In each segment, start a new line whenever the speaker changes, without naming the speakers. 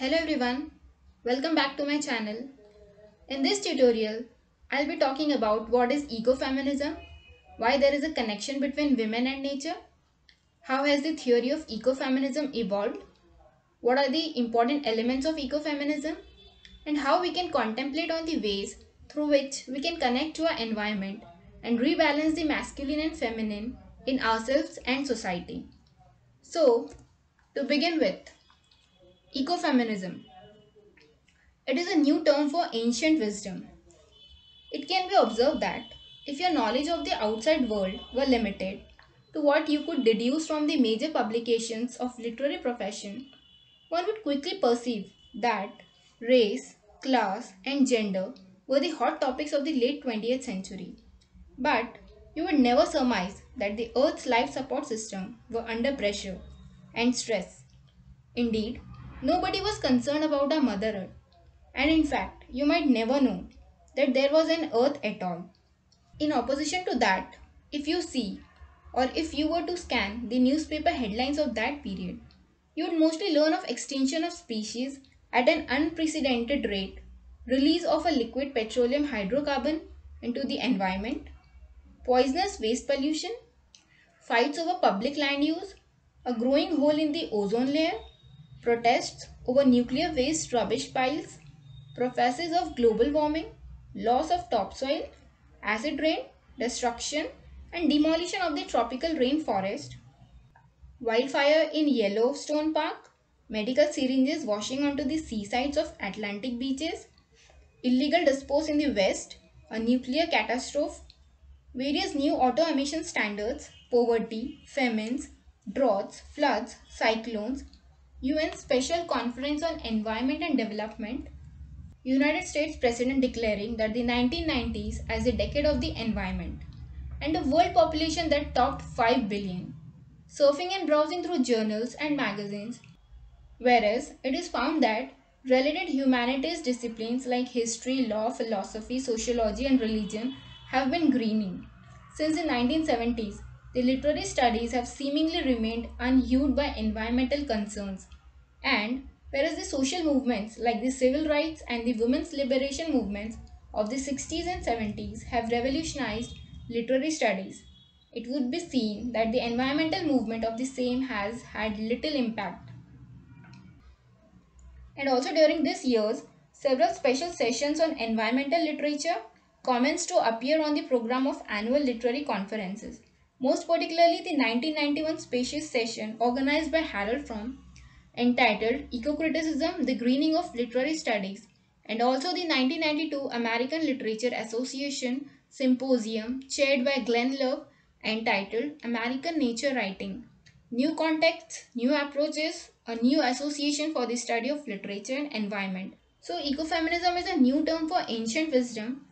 Hello everyone, welcome back to my channel. In this tutorial, I'll be talking about what is ecofeminism, why there is a connection between women and nature, how has the theory of ecofeminism evolved, what are the important elements of ecofeminism, and how we can contemplate on the ways through which we can connect to our environment and rebalance the masculine and feminine in ourselves and society. So, to begin with, ecofeminism. It is a new term for ancient wisdom. It can be observed that if your knowledge of the outside world were limited to what you could deduce from the major publications of literary profession, one would quickly perceive that race, class, and gender were the hot topics of the late 20th century. But you would never surmise that the Earth's life support system were under pressure and stress. Indeed, nobody was concerned about our Mother Earth, and in fact, you might never know that there was an Earth at all. In opposition to that, if you see or if you were to scan the newspaper headlines of that period, you would mostly learn of extinction of species at an unprecedented rate, release of a liquid petroleum hydrocarbon into the environment, poisonous waste pollution, fights over public land use, a growing hole in the ozone layer, protests over nuclear waste rubbish piles, prophecies of global warming, loss of topsoil, acid rain, destruction and demolition of the tropical rainforest, wildfire in Yellowstone Park, medical syringes washing onto the seasides of Atlantic beaches, illegal dispose in the West, a nuclear catastrophe, various new auto emission standards, poverty, famines, droughts, floods, cyclones, UN Special Conference on Environment and Development, United States President declaring that the 1990s as the decade of the environment, and a world population that topped 5 billion, surfing and browsing through journals and magazines, whereas it is found that related humanities disciplines like history, law, philosophy, sociology, and religion have been greening. Since the 1970s, the literary studies have seemingly remained unhued by environmental concerns, and whereas the social movements like the civil rights and the women's liberation movements of the 60s and 70s have revolutionized literary studies, it would be seen that the environmental movement of the same has had little impact. And also during these years, several special sessions on environmental literature commenced to appear on the program of annual literary conferences. Most particularly the 1991 Spacious session organized by Harold Fromm entitled Eco-Criticism, the Greening of Literary Studies, and also the 1992 American Literature Association Symposium chaired by Glenn Love entitled American Nature Writing. New contexts, new approaches, a new association for the study of literature and environment. So, ecofeminism is a new term for ancient wisdom,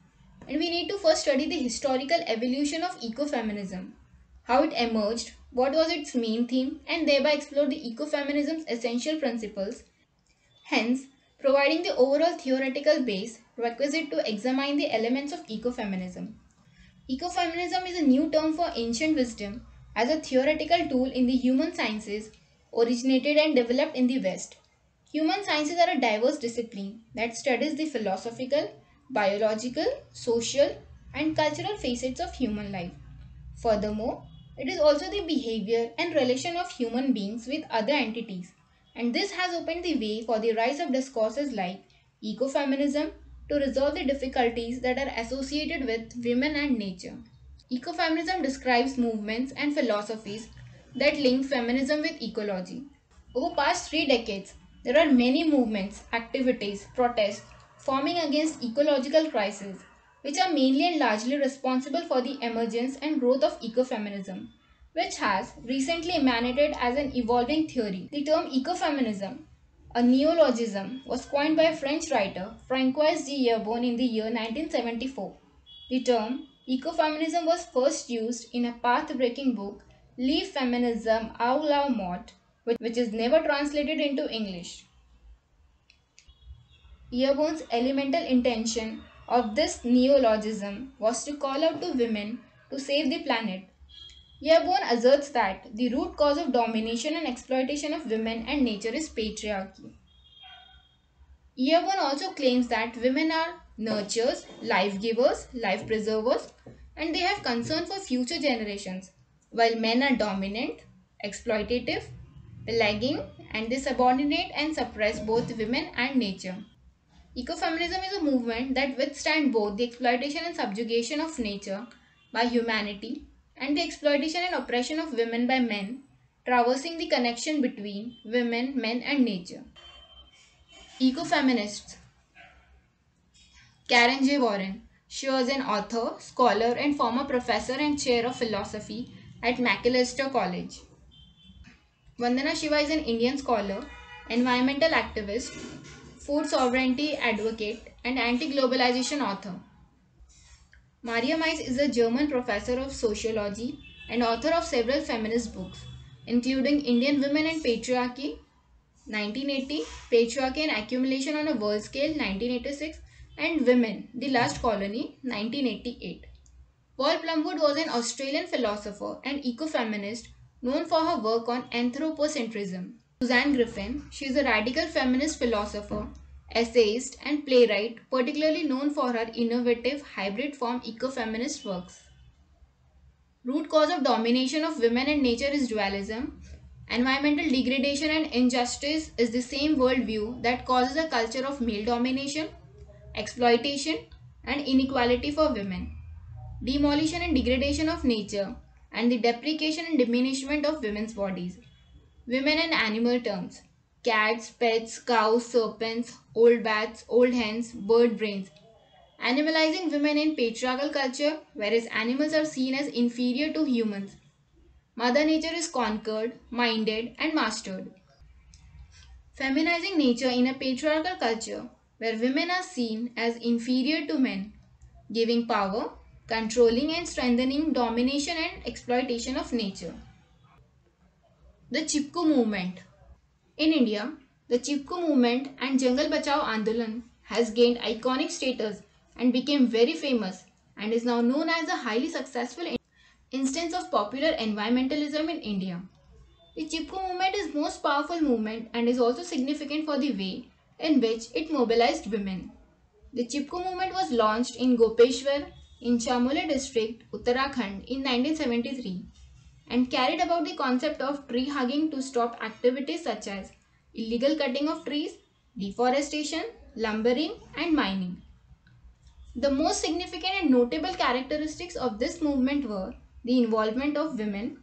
and we need to first study the historical evolution of ecofeminism, how it emerged, what was its main theme, and thereby explore the ecofeminism's essential principles, hence, providing the overall theoretical base requisite to examine the elements of ecofeminism. Ecofeminism is a new term for ancient wisdom as a theoretical tool in the human sciences originated and developed in the West. Human sciences are a diverse discipline that studies the philosophical, biological, social, and cultural facets of human life. Furthermore, it is also the behavior and relation of human beings with other entities, and this has opened the way for the rise of discourses like ecofeminism to resolve the difficulties that are associated with women and nature. Ecofeminism describes movements and philosophies that link feminism with ecology. Over past 3 decades, there are many movements, activities, protests forming against ecological crises, which are mainly and largely responsible for the emergence and growth of ecofeminism, which has recently emanated as an evolving theory. The term ecofeminism, a neologism, was coined by French writer Francois de Yerbonne in the year 1974. The term ecofeminism was first used in a path-breaking book, Le Feminisme à la mode, which is never translated into English. Yerbonne's elemental intention of this neologism was to call out to women to save the planet. Yerbonne asserts that the root cause of domination and exploitation of women and nature is patriarchy. Year 1 also claims that women are nurturers, life givers, life preservers, and they have concern for future generations, while men are dominant, exploitative, lagging, and they subordinate and suppress both women and nature. Ecofeminism is a movement that withstands both the exploitation and subjugation of nature by humanity and the exploitation and oppression of women by men, traversing the connection between women, men, and nature. Ecofeminists. Karen J. Warren. She was an author, scholar, and former professor and chair of philosophy at Macalester College. Vandana Shiva is an Indian scholar, environmental activist, food sovereignty advocate, and anti globalization author. Maria Mais is a German professor of sociology and author of several feminist books, including Indian Women and Patriarchy, 1980, Patriarchy and Accumulation on a World Scale, 1986, and Women, The Last Colony, 1988. Paul Plumwood was an Australian philosopher and ecofeminist known for her work on anthropocentrism. Suzanne Griffin, she is a radical feminist philosopher, essayist, and playwright, particularly known for her innovative hybrid form ecofeminist works. Root cause of domination of women and nature is dualism. Environmental degradation and injustice is the same worldview that causes a culture of male domination, exploitation, and inequality for women. Demolition and degradation of nature, and the depreciation and diminishment of women's bodies. Women and animal terms: cats, pets, cows, serpents, old bats, old hens, bird brains. Animalizing women in patriarchal culture, whereas animals are seen as inferior to humans. Mother Nature is conquered, minded, and mastered. Feminizing nature in a patriarchal culture, where women are seen as inferior to men, giving power, controlling, and strengthening domination and exploitation of nature. The Chipko Movement. In India, the Chipko movement and Jangal Bachao Andolan has gained iconic status and became very famous and is now known as a highly successful instance of popular environmentalism in India. The Chipko movement is most powerful movement and is also significant for the way in which it mobilized women. The Chipko movement was launched in Gopeshwar in Chamole district, Uttarakhand in 1973 and carried about the concept of tree hugging to stop activities such as illegal cutting of trees, deforestation, lumbering, and mining. The most significant and notable characteristics of this movement were the involvement of women.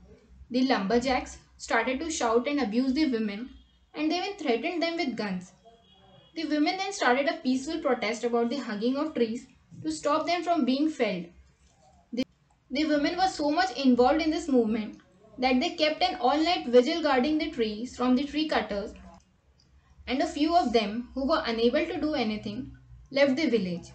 The lumberjacks started to shout and abuse the women, and they even threatened them with guns. The women then started a peaceful protest about the hugging of trees to stop them from being felled. The women were so much involved in this movement that they kept an all-night vigil guarding the trees from the tree cutters, and a few of them who were unable to do anything left the village.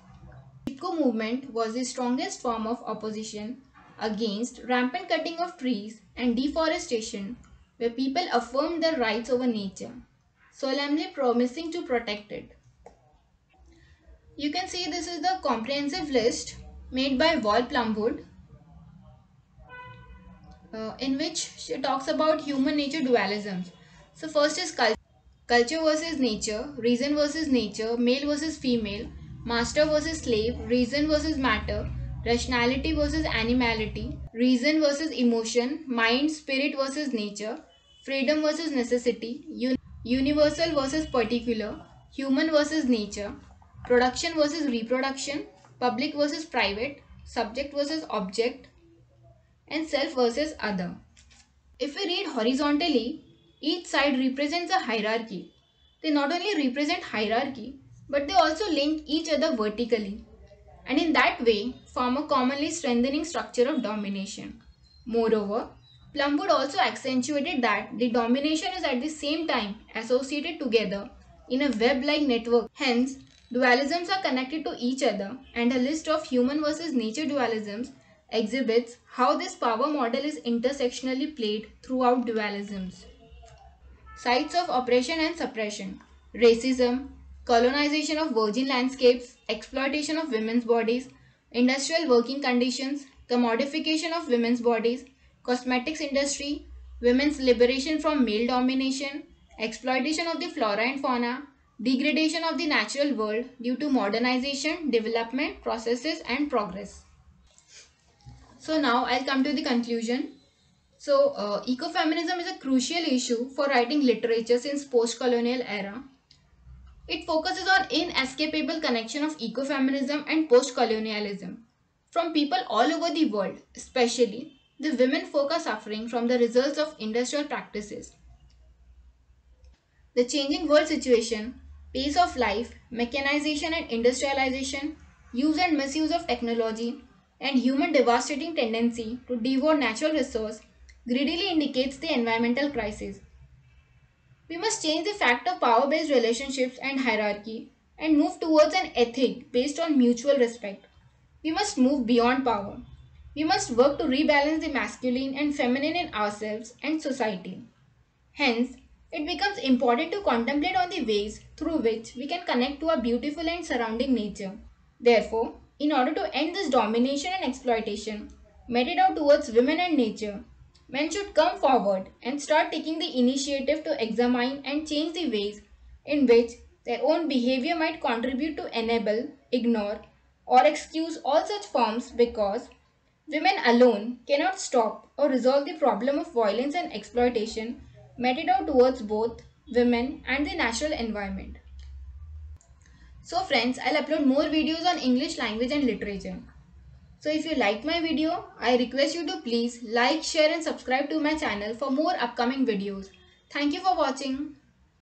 The Chipko movement was the strongest form of opposition against rampant cutting of trees and deforestation, where people affirmed their rights over nature, solemnly promising to protect it. You can see this is the comprehensive list made by Wall Plumwood, in which she talks about human nature dualisms. So first is culture versus nature, reason versus nature, male versus female, master versus slave, reason versus matter, rationality versus animality, reason versus emotion, mind, spirit versus nature, freedom versus necessity, universal versus particular, human versus nature, production versus reproduction, public versus private, subject versus object, and self versus other. If we read horizontally, each side represents a hierarchy. They not only represent hierarchy, but they also link each other vertically, and in that way form a commonly strengthening structure of domination. Moreover, Plumwood also accentuated that the domination is at the same time associated together in a web-like network. Hence, dualisms are connected to each other, and a list of human versus nature dualisms exhibits how this power model is intersectionally played throughout dualisms. Sites of oppression and suppression: racism, colonization of virgin landscapes, exploitation of women's bodies, industrial working conditions, commodification of women's bodies, cosmetics industry, women's liberation from male domination, exploitation of the flora and fauna, degradation of the natural world due to modernization, development, processes and progress. So now I'll come to the conclusion. Ecofeminism is a crucial issue for writing literature since post-colonial era. It focuses on inescapable connection of ecofeminism and post-colonialism. From people all over the world, especially the women folk are suffering from the results of industrial practices. The changing world situation, pace of life, mechanization and industrialization, use and misuse of technology, and human devastating tendency to devour natural resource greedily indicates the environmental crisis. We must change the fact of power-based relationships and hierarchy and move towards an ethic based on mutual respect. We must move beyond power. We must work to rebalance the masculine and feminine in ourselves and society. Hence, it becomes important to contemplate on the ways through which we can connect to our beautiful and surrounding nature. Therefore, in order to end this domination and exploitation meted out towards women and nature, men should come forward and start taking the initiative to examine and change the ways in which their own behavior might contribute to enable, ignore, or excuse all such forms because women alone cannot stop or resolve the problem of violence and exploitation meted out towards both women and the natural environment. So friends, I'll upload more videos on English language and literature. So if you liked my video, I request you to please like, share and subscribe to my channel for more upcoming videos. Thank you for watching.